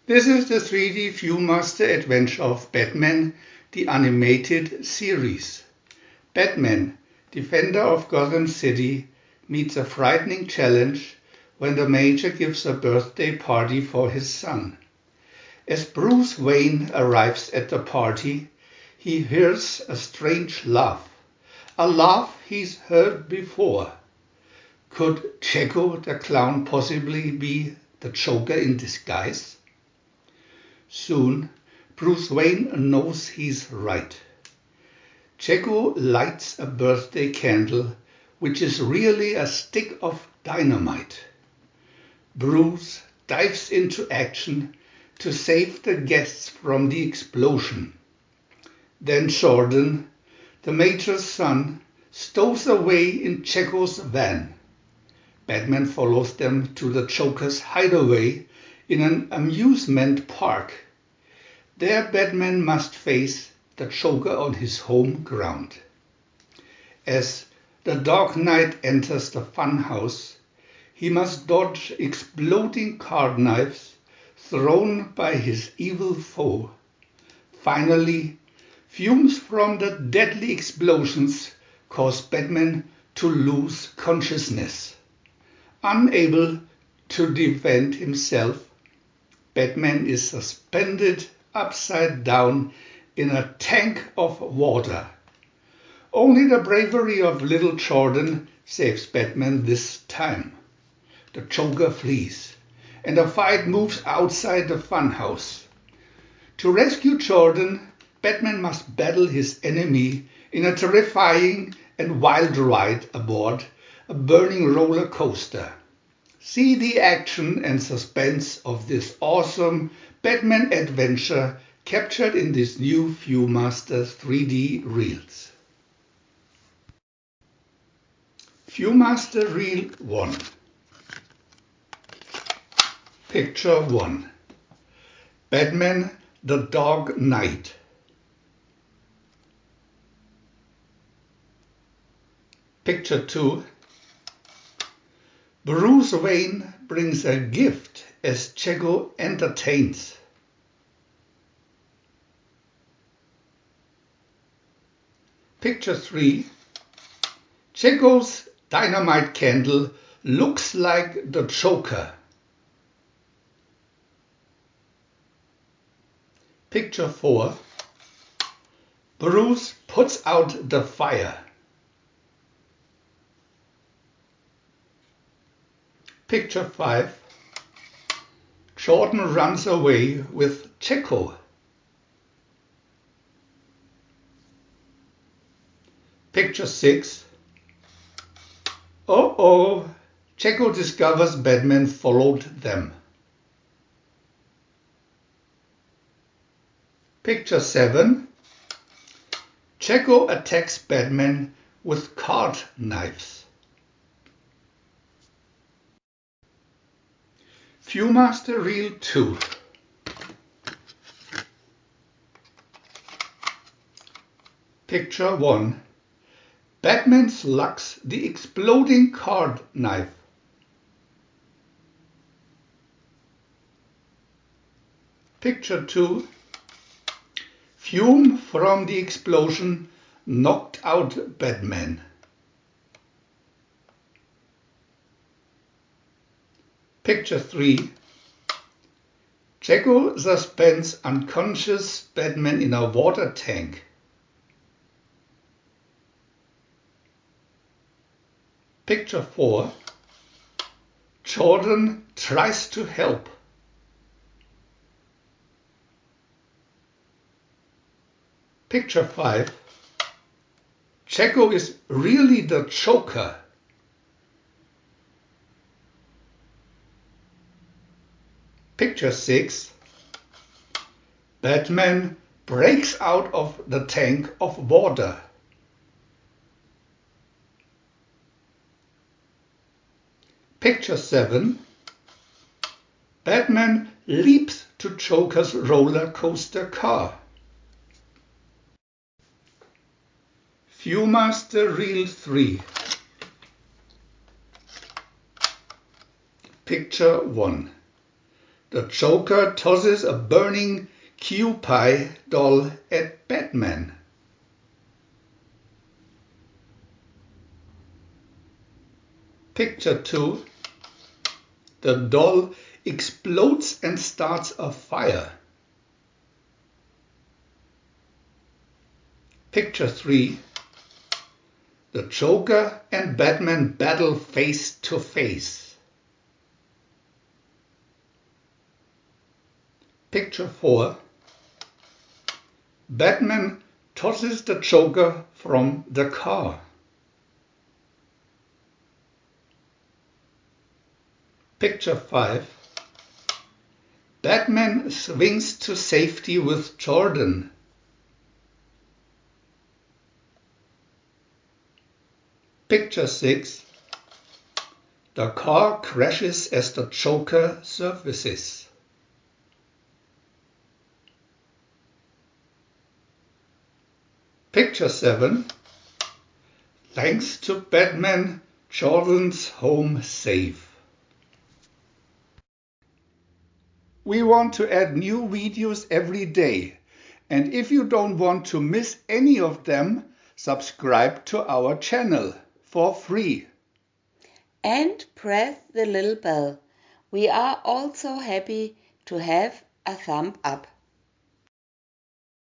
This is the 3D Viewmaster adventure of Batman, the animated series. Batman, defender of Gotham City, meets a frightening challenge when the Mayor gives a birthday party for his son. As Bruce Wayne arrives at the party, he hears a strange laugh, a laugh he's heard before. Could Jekko the clown possibly be the Joker in disguise? Soon, Bruce Wayne knows he's right. Jekko lights a birthday candle, which is really a stick of dynamite. Bruce dives into action to save the guests from the explosion. Then Jordan, the Mayor's son, stows away in Jekko's van. Batman follows them to the Joker's hideaway in an amusement park. There Batman must face the Joker on his home ground. As the Dark Knight enters the funhouse, he must dodge exploding card knives thrown by his evil foe. Finally, fumes from the deadly explosions cause Batman to lose consciousness. Unable to defend himself, Batman is suspended upside down in a tank of water. Only the bravery of little Jordan saves Batman this time. The Joker flees, and the fight moves outside the funhouse. To rescue Jordan, Batman must battle his enemy in a terrifying and wild ride aboard a burning roller coaster. See the action and suspense of this awesome Batman adventure captured in this new Viewmaster 3D Reels. Viewmaster Reel 1. Picture 1. Batman the Dark Knight. Picture 2. Bruce Wayne brings a gift as Jekko entertains. Picture 3. Jekko's dynamite candle looks like the Joker. Picture 4. Bruce puts out the fire. Picture 5. Jordan runs away with Jekko. Picture 6. Uh-oh, Jekko discovers Batman followed them. Picture 7. Jekko attacks Batman with card knives. Viewmaster Reel 2. Picture 1. Batman slugs the exploding card knife. Picture 2. Fume from the explosion knocked out Batman. Picture 3. Jekko suspends unconscious Batman in a water tank. Picture 4. Jordan tries to help. Picture 5. Jekko is really the Joker. Picture 6. Batman breaks out of the tank of water. Picture 7. Batman leaps to Joker's roller coaster car. Viewmaster Reel 3. Picture 1. The Joker tosses a burning Kewpie doll at Batman. Picture 2. The doll explodes and starts a fire. Picture 3. The Joker and Batman battle face to face. Picture 4. Batman tosses the Joker from the car. Picture 5. Batman swings to safety with Jordan. Picture 6. The car crashes as the Joker surfaces. Picture 7. Thanks to Batman, Jordan's home safe. We want to add new videos every day, and if you don't want to miss any of them, subscribe to our channel for free. And press the little bell. We are also happy to have a thumb up.